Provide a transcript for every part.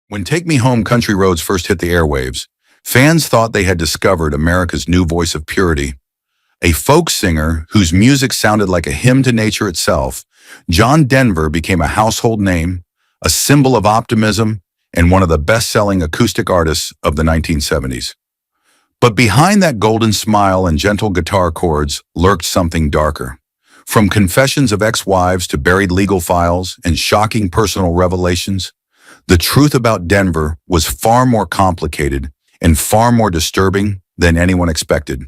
When Take Me Home Country Roads first hit the airwaves, fans thought they had discovered America's new voice of purity. A folk singer whose music sounded like a hymn to nature itself, John Denver became a household name, a symbol of optimism, and one of the best-selling acoustic artists of the 1970s. But behind that golden smile and gentle guitar chords lurked something darker. From confessions of ex-wives to buried legal files and shocking personal revelations, the truth about Denver was far more complicated and far more disturbing than anyone expected.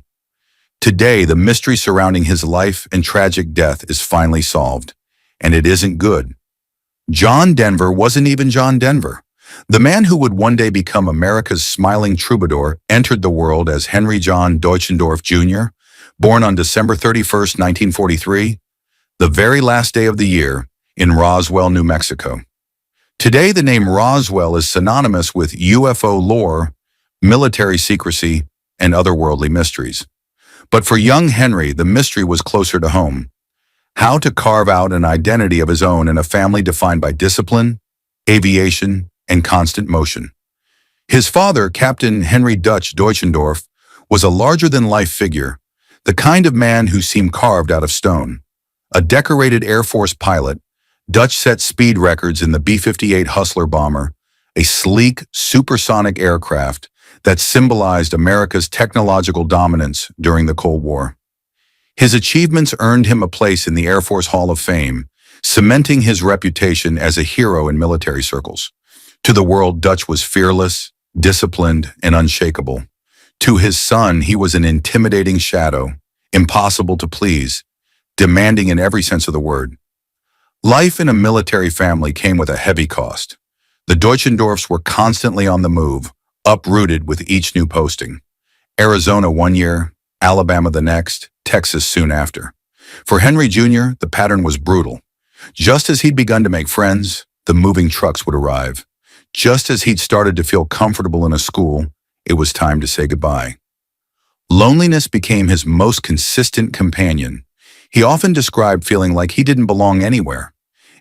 Today, the mystery surrounding his life and tragic death is finally solved, and it isn't good. John Denver wasn't even John Denver. The man who would one day become America's smiling troubadour entered the world as Henry John Deutschendorf Jr., born on December 31st, 1943, the very last day of the year, in Roswell, New Mexico. Today, the name Roswell is synonymous with UFO lore, military secrecy, and otherworldly mysteries. But for young Henry, the mystery was closer to home. How to carve out an identity of his own in a family defined by discipline, aviation, and constant motion. His father, Captain Henry Dutch Deutschendorf, was a larger-than-life figure, the kind of man who seemed carved out of stone. A decorated Air Force pilot, Dutch set speed records in the B-58 Hustler bomber, a sleek, supersonic aircraft that symbolized America's technological dominance during the Cold War. His achievements earned him a place in the Air Force Hall of Fame, cementing his reputation as a hero in military circles. To the world, Dutch was fearless, disciplined, and unshakable. To his son, he was an intimidating shadow, impossible to please, demanding in every sense of the word. Life in a military family came with a heavy cost. The Deutschendorfs were constantly on the move, uprooted with each new posting. Arizona one year, Alabama the next, Texas soon after. For Henry Jr., the pattern was brutal. Just as he'd begun to make friends, the moving trucks would arrive. Just as he'd started to feel comfortable in a school, it was time to say goodbye. Loneliness became his most consistent companion. He often described feeling like he didn't belong anywhere,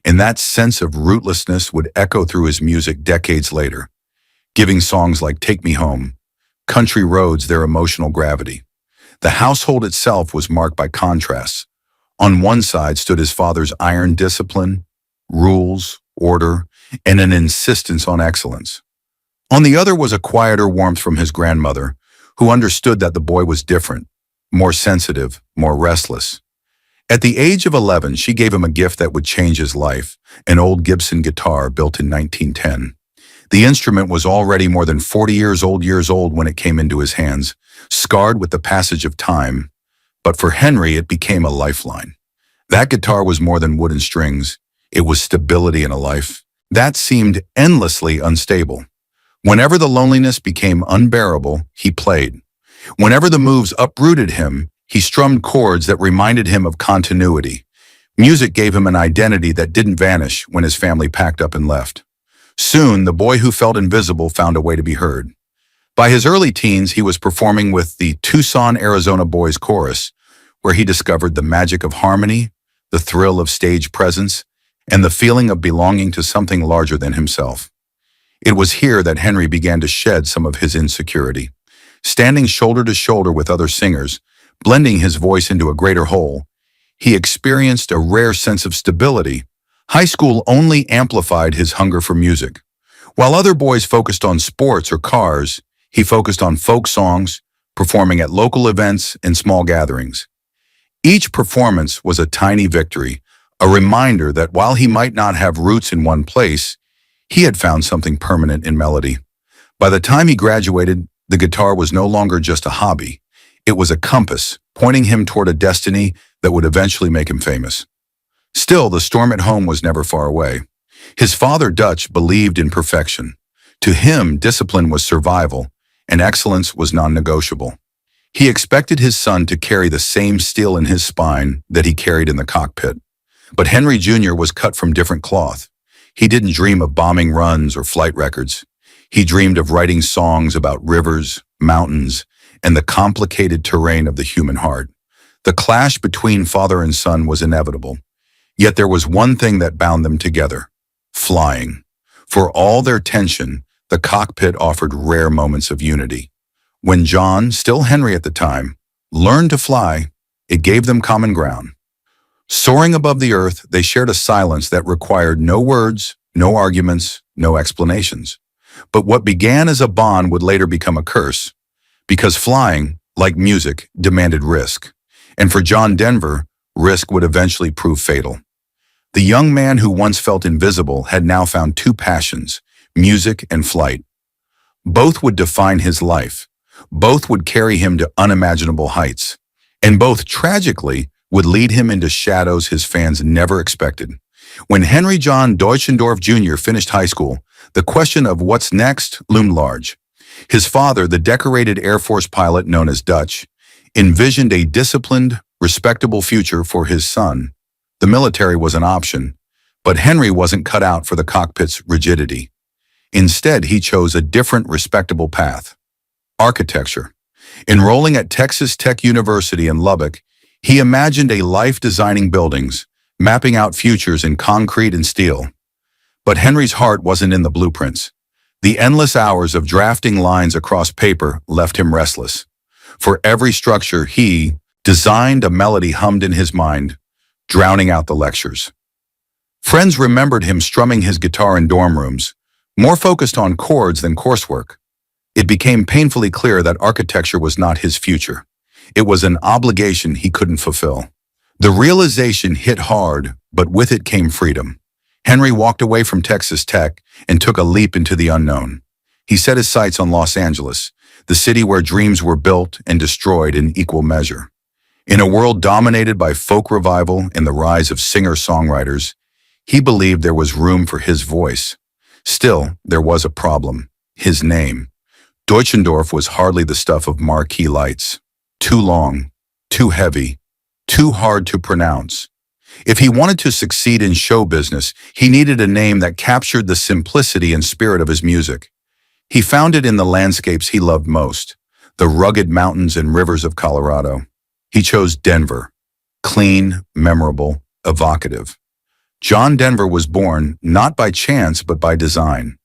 and that sense of rootlessness would echo through his music decades later, giving songs like Take Me Home, Country Roads their emotional gravity. The household itself was marked by contrasts. On one side stood his father's iron discipline, rules, order, and an insistence on excellence. On the other was a quieter warmth from his grandmother, who understood that the boy was different, more sensitive, more restless. At the age of 11, she gave him a gift that would change his life, an old Gibson guitar built in 1910. The instrument was already more than 40 years old when it came into his hands, scarred with the passage of time. But for Henry, it became a lifeline. That guitar was more than wood and strings. It was stability in a life that seemed endlessly unstable. Whenever the loneliness became unbearable, he played. Whenever the moves uprooted him, he strummed chords that reminded him of continuity. Music gave him an identity that didn't vanish when his family packed up and left. Soon, the boy who felt invisible found a way to be heard. By his early teens, he was performing with the Tucson, Arizona Boys Chorus, where he discovered the magic of harmony, the thrill of stage presence, and the feeling of belonging to something larger than himself. It was here that Henry began to shed some of his insecurity. Standing shoulder to shoulder with other singers, blending his voice into a greater whole, he experienced a rare sense of stability. High school only amplified his hunger for music. While other boys focused on sports or cars, he focused on folk songs, performing at local events and small gatherings. Each performance was a tiny victory, a reminder that while he might not have roots in one place, he had found something permanent in melody. By the time he graduated, the guitar was no longer just a hobby. It was a compass, pointing him toward a destiny that would eventually make him famous. Still, the storm at home was never far away. His father, Dutch, believed in perfection. To him, discipline was survival, and excellence was non-negotiable. He expected his son to carry the same steel in his spine that he carried in the cockpit. But Henry Jr. was cut from different cloth. He didn't dream of bombing runs or flight records. He dreamed of writing songs about rivers, mountains, and the complicated terrain of the human heart. The clash between father and son was inevitable. Yet there was one thing that bound them together: flying. For all their tension, the cockpit offered rare moments of unity. When John, still Henry at the time, learned to fly, it gave them common ground. Soaring above the earth, they shared a silence that required no words, no arguments, no explanations. But what began as a bond would later become a curse, because flying, like music, demanded risk. And for John Denver, risk would eventually prove fatal. The young man who once felt invisible had now found two passions, music and flight. Both would define his life. Both would carry him to unimaginable heights. And both, tragically, would lead him into shadows his fans never expected. When Henry John Deutschendorf Jr. finished high school, the question of what's next loomed large. His father, the decorated Air Force pilot known as Dutch, envisioned a disciplined, respectable future for his son. The military was an option, but Henry wasn't cut out for the cockpit's rigidity. Instead, he chose a different, respectable path. Architecture. Enrolling at Texas Tech University in Lubbock, he imagined a life designing buildings, mapping out futures in concrete and steel. But Henry's heart wasn't in the blueprints. The endless hours of drafting lines across paper left him restless. For every structure he designed, a melody hummed in his mind, drowning out the lectures. Friends remembered him strumming his guitar in dorm rooms, more focused on chords than coursework. It became painfully clear that architecture was not his future. It was an obligation he couldn't fulfill. The realization hit hard, but with it came freedom. Henry walked away from Texas Tech and took a leap into the unknown. He set his sights on Los Angeles, the city where dreams were built and destroyed in equal measure. In a world dominated by folk revival and the rise of singer-songwriters, he believed there was room for his voice. Still, there was a problem: his name. Deutschendorf was hardly the stuff of marquee lights. Too long, too heavy, too hard to pronounce. If he wanted to succeed in show business, he needed a name that captured the simplicity and spirit of his music. He found it in the landscapes he loved most, the rugged mountains and rivers of Colorado. He chose Denver, clean, memorable, evocative. John Denver was born not by chance but by design.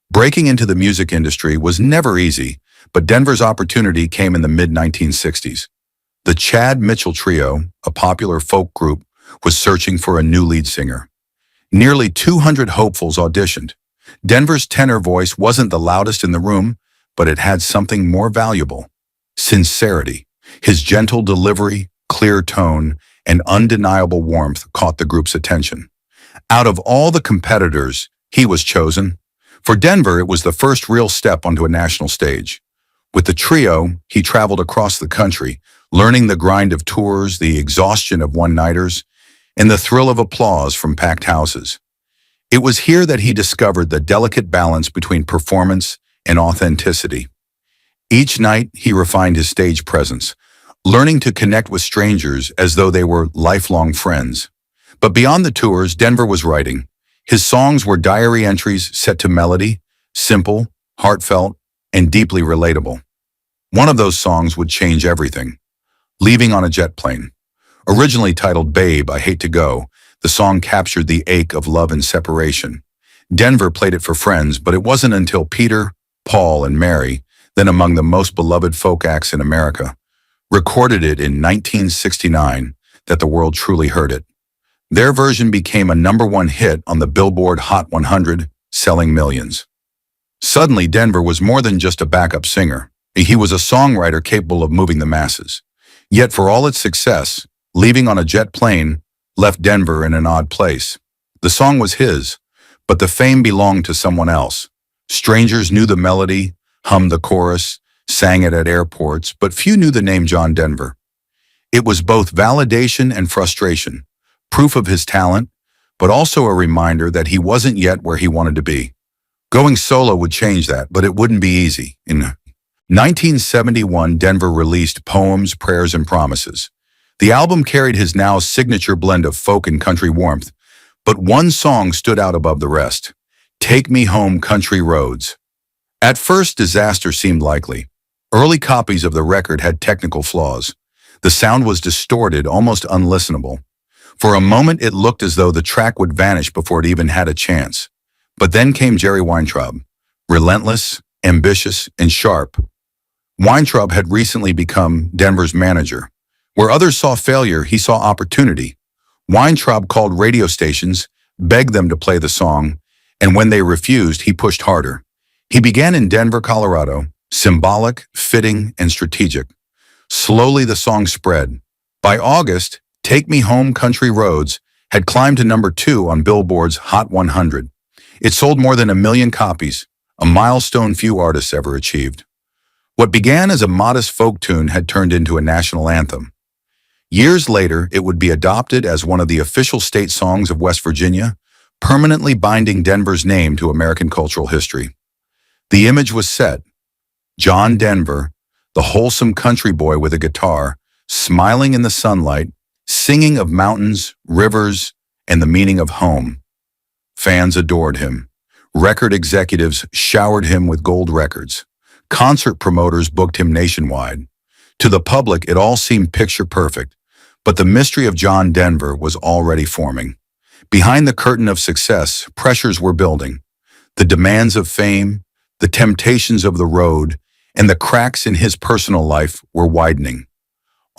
Breaking into the music industry was never easy, but Denver's opportunity came in the mid-1960s. The Chad Mitchell Trio, a popular folk group, was searching for a new lead singer. Nearly 200 hopefuls auditioned. Denver's tenor voice wasn't the loudest in the room, but it had something more valuable: sincerity. His gentle delivery, clear tone, and undeniable warmth caught the group's attention. Out of all the competitors, he was chosen. For Denver, it was the first real step onto a national stage. With the trio, he traveled across the country, learning the grind of tours, the exhaustion of one-nighters, and the thrill of applause from packed houses. It was here that he discovered the delicate balance between performance and authenticity. Each night, he refined his stage presence, learning to connect with strangers as though they were lifelong friends. But beyond the tours, Denver was writing. His songs were diary entries set to melody, simple, heartfelt, and deeply relatable. One of those songs would change everything: Leaving on a Jet Plane. Originally titled Babe, I Hate to Go, the song captured the ache of love and separation. Denver played it for friends, but it wasn't until Peter, Paul, and Mary, then among the most beloved folk acts in America, recorded it in 1969 that the world truly heard it. Their version became a #1 hit on the Billboard Hot 100, selling millions. Suddenly, Denver was more than just a backup singer. He was a songwriter capable of moving the masses. Yet for all its success, Leaving on a Jet Plane left Denver in an odd place. The song was his, but the fame belonged to someone else. Strangers knew the melody, hummed the chorus, sang it at airports, but few knew the name John Denver. It was both validation and frustration, proof of his talent, but also a reminder that he wasn't yet where he wanted to be. Going solo would change that, but it wouldn't be easy. In 1971, Denver released Poems, Prayers, and Promises. The album carried his now signature blend of folk and country warmth, but one song stood out above the rest: Take Me Home, Country Roads. At first, disaster seemed likely. Early copies of the record had technical flaws. The sound was distorted, almost unlistenable. For a moment, it looked as though the track would vanish before it even had a chance. But then came Jerry Weintraub, Relentless, ambitious, and sharp, Weintraub had recently become Denver's manager. Where others saw failure, he saw opportunity. Weintraub called radio stations, begged them to play the song, and when they refused, he pushed harder. He began in Denver, Colorado, symbolic, fitting, and strategic. Slowly the song spread. By August, Take Me Home Country Roads had climbed to #2 on Billboard's Hot 100. It sold more than 1 million copies, a milestone few artists ever achieved. What began as a modest folk tune had turned into a national anthem. Years later, it would be adopted as one of the official state songs of West Virginia, permanently binding Denver's name to American cultural history. The image was set. John Denver, the wholesome country boy with a guitar, smiling in the sunlight, singing of mountains, rivers, and the meaning of home. Fans adored him. Record executives showered him with gold records. Concert promoters booked him nationwide. To the public, it all seemed picture perfect, but the mystery of John Denver was already forming. Behind the curtain of success, pressures were building. The demands of fame, the temptations of the road, and the cracks in his personal life were widening.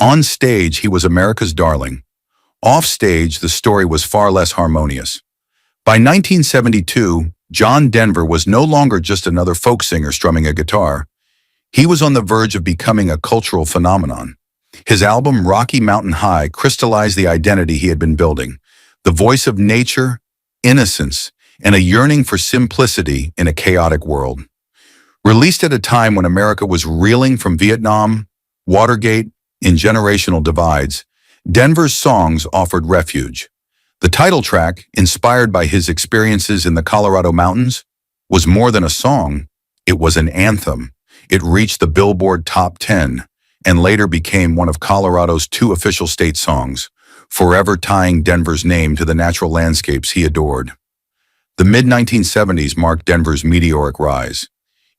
On stage, he was America's darling. Off stage, the story was far less harmonious. By 1972, John Denver was no longer just another folk singer strumming a guitar. He was on the verge of becoming a cultural phenomenon. His album Rocky Mountain High crystallized the identity he had been building, the voice of nature, innocence, and a yearning for simplicity in a chaotic world. Released at a time when America was reeling from Vietnam, Watergate, and generational divides, Denver's songs offered refuge. The title track, inspired by his experiences in the Colorado mountains, was more than a song. It was an anthem. It reached the Billboard Top 10 and later became one of Colorado's 2 official state songs, forever tying Denver's name to the natural landscapes he adored. The mid-1970s marked Denver's meteoric rise.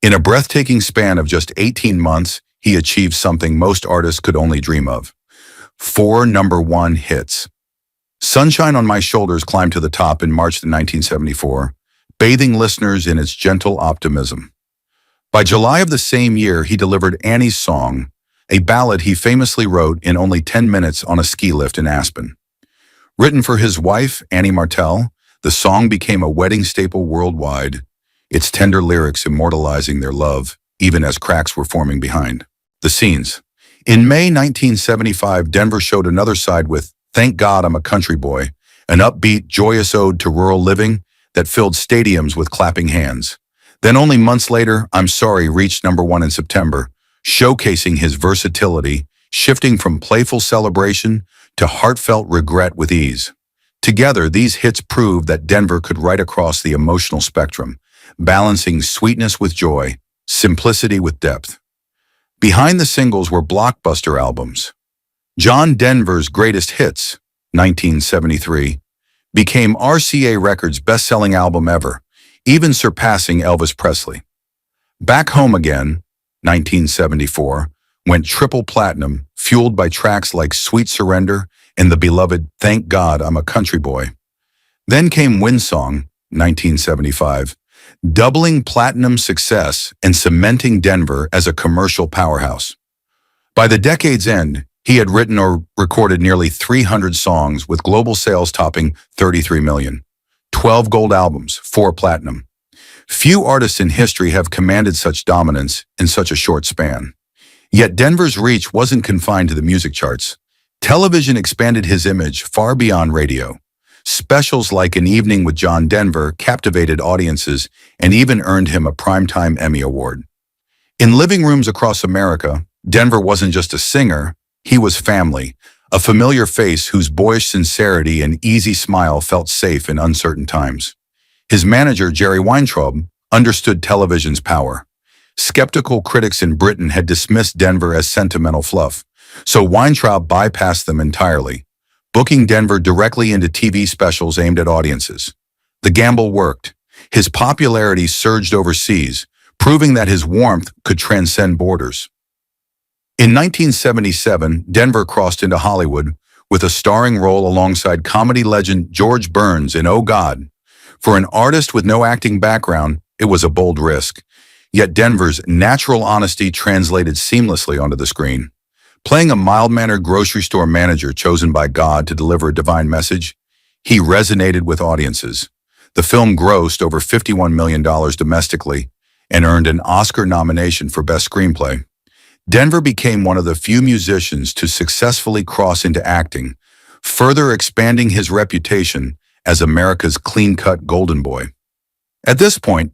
In a breathtaking span of just 18 months, he achieved something most artists could only dream of. 4 #1 hits. Sunshine on My Shoulders climbed to the top in March 1974, bathing listeners in its gentle optimism. By July of the same year, he delivered Annie's Song, a ballad he famously wrote in only 10 minutes on a ski lift in Aspen. Written for his wife, Annie Martell, the song became a wedding staple worldwide, its tender lyrics immortalizing their love, even as cracks were forming behind. The scenes. In May 1975, Denver showed another side with Thank God I'm a Country Boy, an upbeat, joyous ode to rural living that filled stadiums with clapping hands. Then only months later, I'm Sorry reached #1 in September, showcasing his versatility, shifting from playful celebration to heartfelt regret with ease. Together, these hits proved that Denver could write across the emotional spectrum, balancing sweetness with joy, simplicity with depth. Behind the singles were blockbuster albums. John Denver's Greatest Hits, 1973, became RCA Records' best-selling album ever, even surpassing Elvis Presley. Back Home Again, 1974, went triple platinum, fueled by tracks like Sweet Surrender and the beloved Thank God I'm a Country Boy. Then came Windsong, 1975, doubling platinum success and cementing Denver as a commercial powerhouse. By the decade's end, he had written or recorded nearly 300 songs with global sales topping 33 million. 12 gold albums, 4 platinum. Few artists in history have commanded such dominance in such a short span. Yet Denver's reach wasn't confined to the music charts. Television expanded his image far beyond radio. Specials like An Evening with John Denver captivated audiences and even earned him a Primetime Emmy Award. In living rooms across America, Denver wasn't just a singer, he was family, a familiar face whose boyish sincerity and easy smile felt safe in uncertain times. His manager, Jerry Weintraub, understood television's power. Skeptical critics in Britain had dismissed Denver as sentimental fluff, so Weintraub bypassed them entirely, booking Denver directly into TV specials aimed at audiences. The gamble worked. His popularity surged overseas, proving that his warmth could transcend borders. In 1977, Denver crossed into Hollywood with a starring role alongside comedy legend George Burns in Oh God. For an artist with no acting background, It was a bold risk, yet Denver's natural honesty translated seamlessly onto the screen. Playing a mild-mannered grocery store manager chosen by God to deliver a divine message, he resonated with audiences. The film grossed over $51 million domestically and earned an Oscar nomination for Best Screenplay. Denver became one of the few musicians to successfully cross into acting, further expanding his reputation as America's clean-cut golden boy. At this point,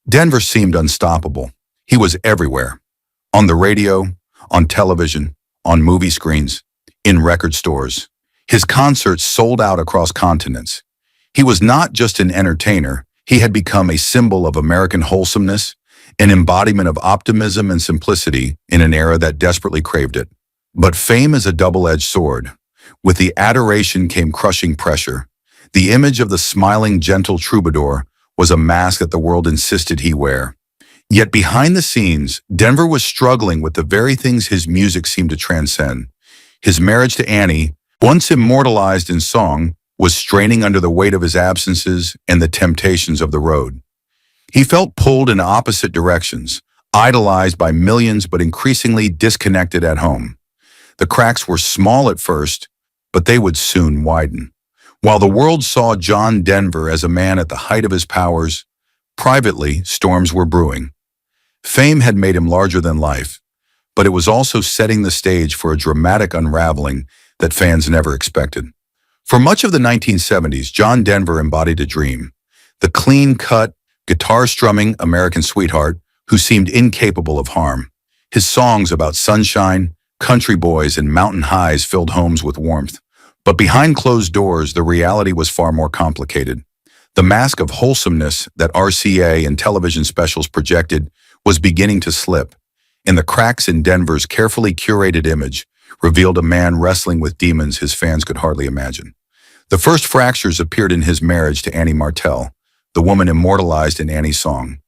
Denver seemed unstoppable. He was everywhere. On the radio, on television, on movie screens, in record stores. His concerts sold out across continents. He was not just an entertainer, he had become a symbol of American wholesomeness, an embodiment of optimism and simplicity in an era that desperately craved it. But fame is a double-edged sword. With the adoration came crushing pressure. The image of the smiling, gentle troubadour was a mask that the world insisted he wear. Yet behind the scenes, Denver was struggling with the very things his music seemed to transcend. His marriage to Annie, once immortalized in song, was straining under the weight of his absences and the temptations of the road. He felt pulled in opposite directions, idolized by millions but increasingly disconnected at home. The cracks were small at first, but they would soon widen. While the world saw John Denver as a man at the height of his powers, privately, storms were brewing. Fame had made him larger than life, but it was also setting the stage for a dramatic unraveling that fans never expected. For much of the 1970s, John Denver embodied a dream. The clean-cut, guitar-strumming American sweetheart who seemed incapable of harm. His songs about sunshine, country boys, and mountain highs filled homes with warmth. But behind closed doors, the reality was far more complicated. The mask of wholesomeness that RCA and television specials projected was beginning to slip, and the cracks in Denver's carefully curated image revealed a man wrestling with demons his fans could hardly imagine. The first fractures appeared in his marriage to Annie Martell, the woman immortalized in Annie's song.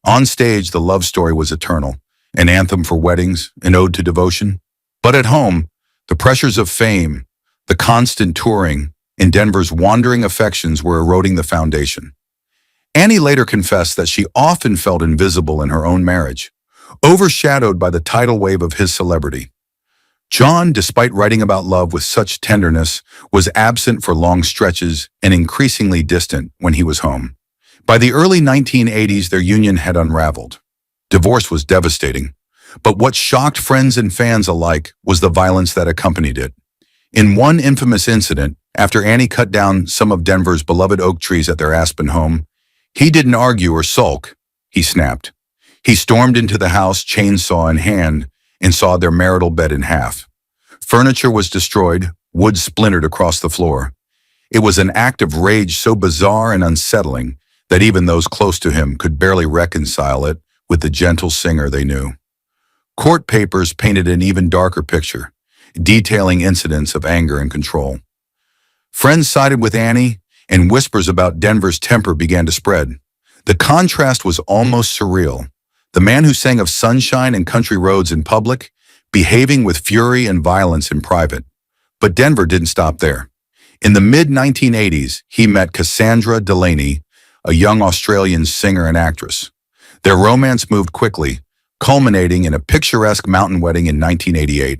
On stage, the love story was eternal, an anthem for weddings, an ode to devotion. But at home, the pressures of fame, the constant touring, and Denver's wandering affections were eroding the foundation. Annie later confessed that she often felt invisible in her own marriage, overshadowed by the tidal wave of his celebrity. John, despite writing about love with such tenderness, was absent for long stretches and increasingly distant when he was home. By the early 1980s, their union had unraveled. Divorce was devastating, but what shocked friends and fans alike was the violence that accompanied it. In one infamous incident, after Annie cut down some of Denver's beloved oak trees at their Aspen home, he didn't argue or sulk, he snapped. He stormed into the house, chainsaw in hand, and sawed their marital bed in half. Furniture was destroyed, wood splintered across the floor. It was an act of rage so bizarre and unsettling that even those close to him could barely reconcile it with the gentle singer they knew. Court papers painted an even darker picture, detailing incidents of anger and control. Friends sided with Annie, and whispers about Denver's temper began to spread. The contrast was almost surreal. The man who sang of sunshine and country roads in public, behaving with fury and violence in private. But Denver didn't stop there. In the mid-1980s, he met Cassandra Delaney, a young Australian singer and actress. Their romance moved quickly, culminating in a picturesque mountain wedding in 1988.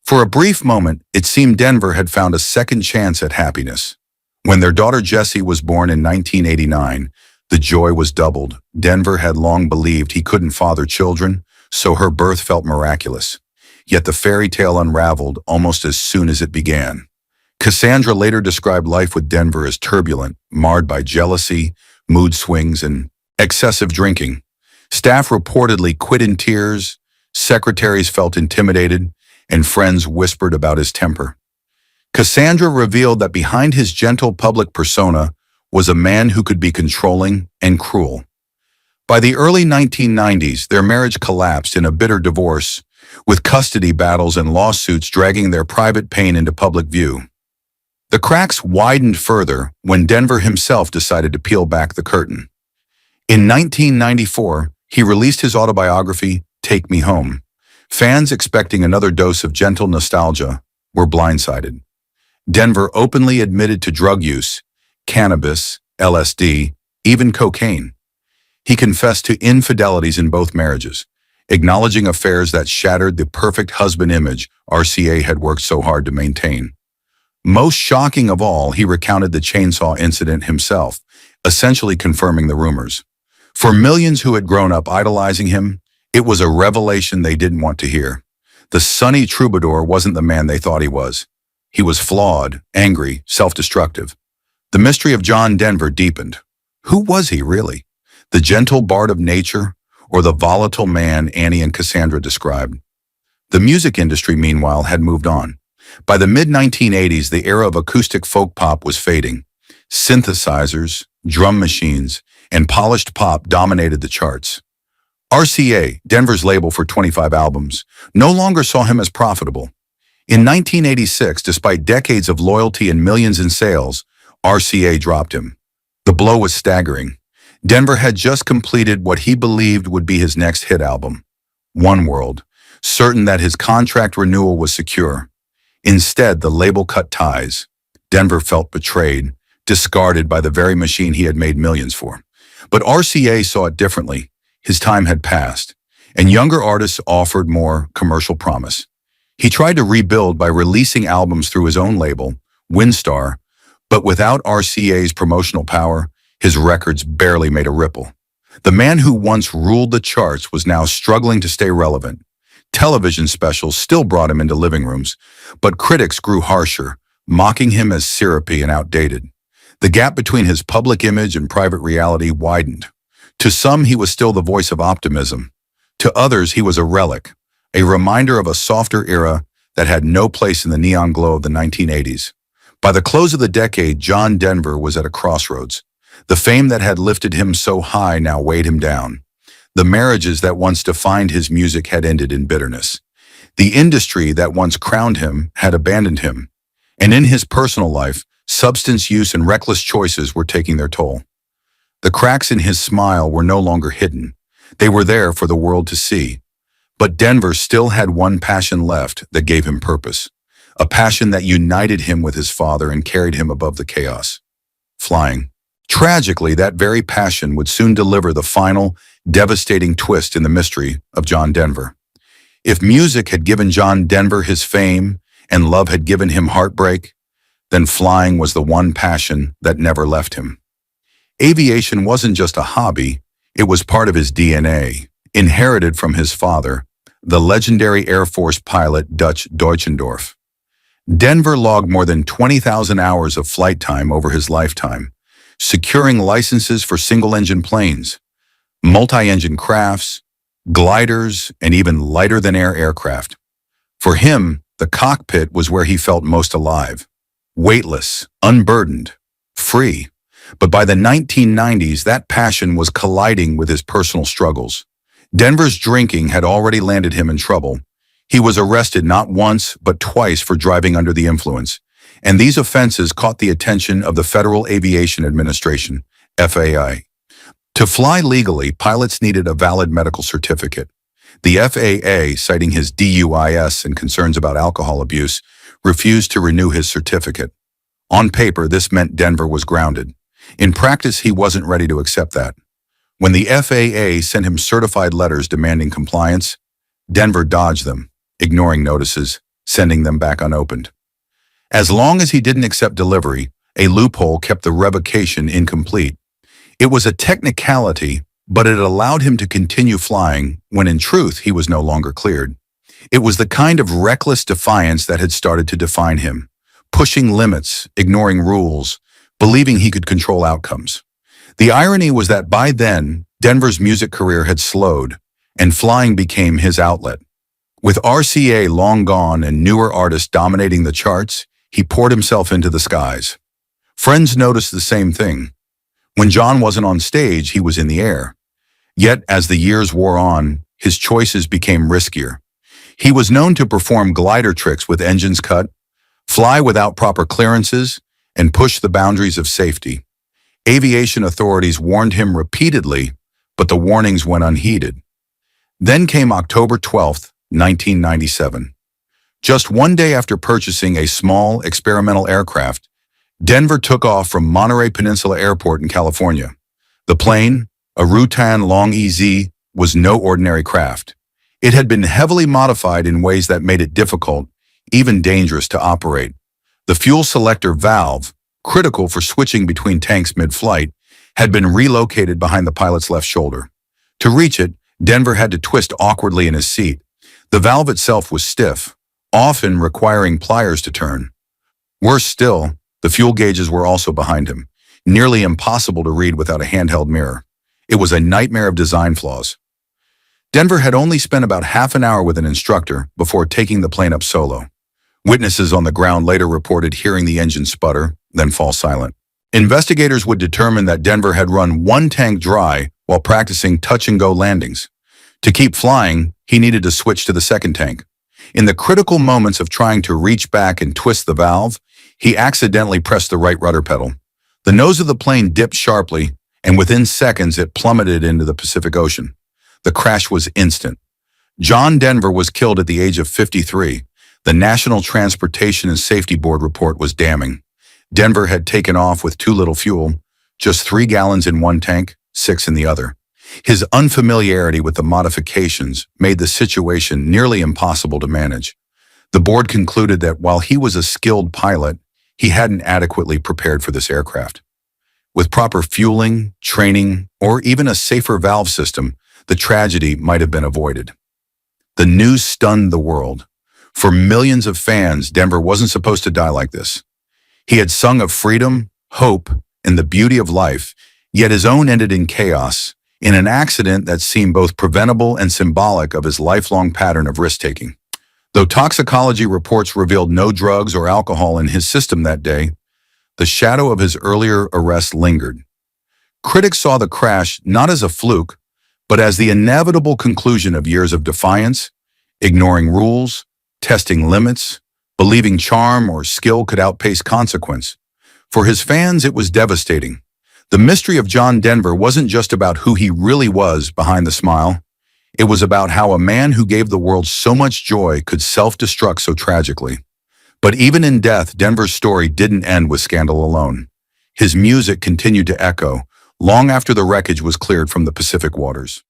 For a brief moment, it seemed Denver had found a second chance at happiness. When their daughter Jessie was born in 1989, the joy was doubled. Denver had long believed he couldn't father children, so her birth felt miraculous. Yet the fairy tale unraveled almost as soon as it began. Cassandra later described life with Denver as turbulent, marred by jealousy, mood swings, and excessive drinking. Staff reportedly quit in tears, secretaries felt intimidated, and friends whispered about his temper. Cassandra revealed that behind his gentle public persona was a man who could be controlling and cruel. By the early 1990s, their marriage collapsed in a bitter divorce, with custody battles and lawsuits dragging their private pain into public view. The cracks widened further when Denver himself decided to peel back the curtain. In 1994, he released his autobiography, Take Me Home. Fans expecting another dose of gentle nostalgia were blindsided. Denver openly admitted to drug use, cannabis, LSD, even cocaine. He confessed to infidelities in both marriages, acknowledging affairs that shattered the perfect husband image RCA had worked so hard to maintain. Most shocking of all, he recounted the chainsaw incident himself, essentially confirming the rumors. For millions who had grown up idolizing him, it was a revelation they didn't want to hear. The sunny troubadour wasn't the man they thought he was. He was flawed, angry, self-destructive. The mystery of John Denver deepened. Who was he really? The gentle bard of nature, or the volatile man Annie and Cassandra described? The music industry, meanwhile, had moved on. By the mid-1980s, the era of acoustic folk pop was fading. Synthesizers, drum machines, and polished pop dominated the charts. RCA, Denver's label for 25 albums, no longer saw him as profitable. In 1986, despite decades of loyalty and millions in sales, RCA dropped him. The blow was staggering. Denver had just completed what he believed would be his next hit album, One World, certain that his contract renewal was secure. Instead, the label cut ties. Denver felt betrayed, discarded by the very machine he had made millions for. But RCA saw it differently. His time had passed, and younger artists offered more commercial promise. He tried to rebuild by releasing albums through his own label, Windstar, but without RCA's promotional power, his records barely made a ripple. The man who once ruled the charts was now struggling to stay relevant. Television specials still brought him into living rooms, but critics grew harsher, mocking him as syrupy and outdated. The gap between his public image and private reality widened. To some, he was still the voice of optimism. To others, he was a relic, a reminder of a softer era that had no place in the neon glow of the 1980s. By the close of the decade, John Denver was at a crossroads. The fame that had lifted him so high now weighed him down. The marriages that once defined his music had ended in bitterness. The industry that once crowned him had abandoned him. And in his personal life, substance use and reckless choices were taking their toll. The cracks in his smile were no longer hidden. They were there for the world to see. But Denver still had one passion left that gave him purpose. A passion that united him with his father and carried him above the chaos. Flying. Tragically, that very passion would soon deliver the final, devastating twist in the mystery of John Denver. If music had given John Denver his fame and love had given him heartbreak, then flying was the one passion that never left him. Aviation wasn't just a hobby, it was part of his DNA, inherited from his father, the legendary Air Force pilot Dutch Deutschendorf. Denver logged more than 20,000 hours of flight time over his lifetime, securing licenses for single-engine planes, multi-engine crafts, gliders, and even lighter-than-air aircraft. For him, the cockpit was where he felt most alive, weightless, unburdened, free. But by the 1990s, that passion was colliding with his personal struggles. Denver's drinking had already landed him in trouble. He was arrested not once, but twice for driving under the influence, and these offenses caught the attention of the Federal Aviation Administration, FAA. To fly legally, pilots needed a valid medical certificate. The FAA, citing his DUIs and concerns about alcohol abuse, refused to renew his certificate. On paper, this meant Denver was grounded. In practice, he wasn't ready to accept that. When the FAA sent him certified letters demanding compliance, Denver dodged them, ignoring notices, sending them back unopened. As long as he didn't accept delivery, a loophole kept the revocation incomplete. It was a technicality, but it allowed him to continue flying when in truth he was no longer cleared. It was the kind of reckless defiance that had started to define him, pushing limits, ignoring rules, believing he could control outcomes. The irony was that by then, Denver's music career had slowed, and flying became his outlet. With RCA long gone and newer artists dominating the charts, he poured himself into the skies. Friends noticed the same thing. When John wasn't on stage, he was in the air. Yet, as the years wore on, his choices became riskier. He was known to perform glider tricks with engines cut, fly without proper clearances, and push the boundaries of safety. Aviation authorities warned him repeatedly, but the warnings went unheeded. Then came October 12, 1997. Just one day after purchasing a small experimental aircraft, Denver took off from Monterey Peninsula Airport in California. The plane, A Rutan Long EZ was no ordinary craft. It had been heavily modified in ways that made it difficult, even dangerous to operate. The fuel selector valve, critical for switching between tanks mid-flight, had been relocated behind the pilot's left shoulder. To reach it, Denver had to twist awkwardly in his seat. The valve itself was stiff, often requiring pliers to turn. Worse still, the fuel gauges were also behind him, nearly impossible to read without a handheld mirror. It was a nightmare of design flaws. Denver had only spent about half an hour with an instructor before taking the plane up solo. Witnesses on the ground later reported hearing the engine sputter, then fall silent. Investigators would determine that Denver had run one tank dry while practicing touch-and-go landings. To keep flying, he needed to switch to the second tank. In the critical moments of trying to reach back and twist the valve, he accidentally pressed the right rudder pedal. The nose of the plane dipped sharply, and within seconds it plummeted into the Pacific Ocean. The crash was instant. John Denver was killed at the age of 53. The National Transportation and Safety Board report was damning. Denver had taken off with too little fuel, just 3 gallons in one tank, 6 in the other. His unfamiliarity with the modifications made the situation nearly impossible to manage. The board concluded that while he was a skilled pilot, he hadn't adequately prepared for this aircraft. With proper fueling, training, or even a safer valve system, the tragedy might have been avoided. The news stunned the world. For millions of fans, Denver wasn't supposed to die like this. He had sung of freedom, hope, and the beauty of life, yet his own ended in chaos, in an accident that seemed both preventable and symbolic of his lifelong pattern of risk-taking. Though toxicology reports revealed no drugs or alcohol in his system that day, the shadow of his earlier arrest lingered. Critics saw the crash not as a fluke, but as the inevitable conclusion of years of defiance, ignoring rules, testing limits, believing charm or skill could outpace consequence. For his fans, it was devastating. The mystery of John Denver wasn't just about who he really was behind the smile. It was about how a man who gave the world so much joy could self-destruct so tragically. But even in death, Denver's story didn't end with scandal alone. His music continued to echo long after the wreckage was cleared from the Pacific waters.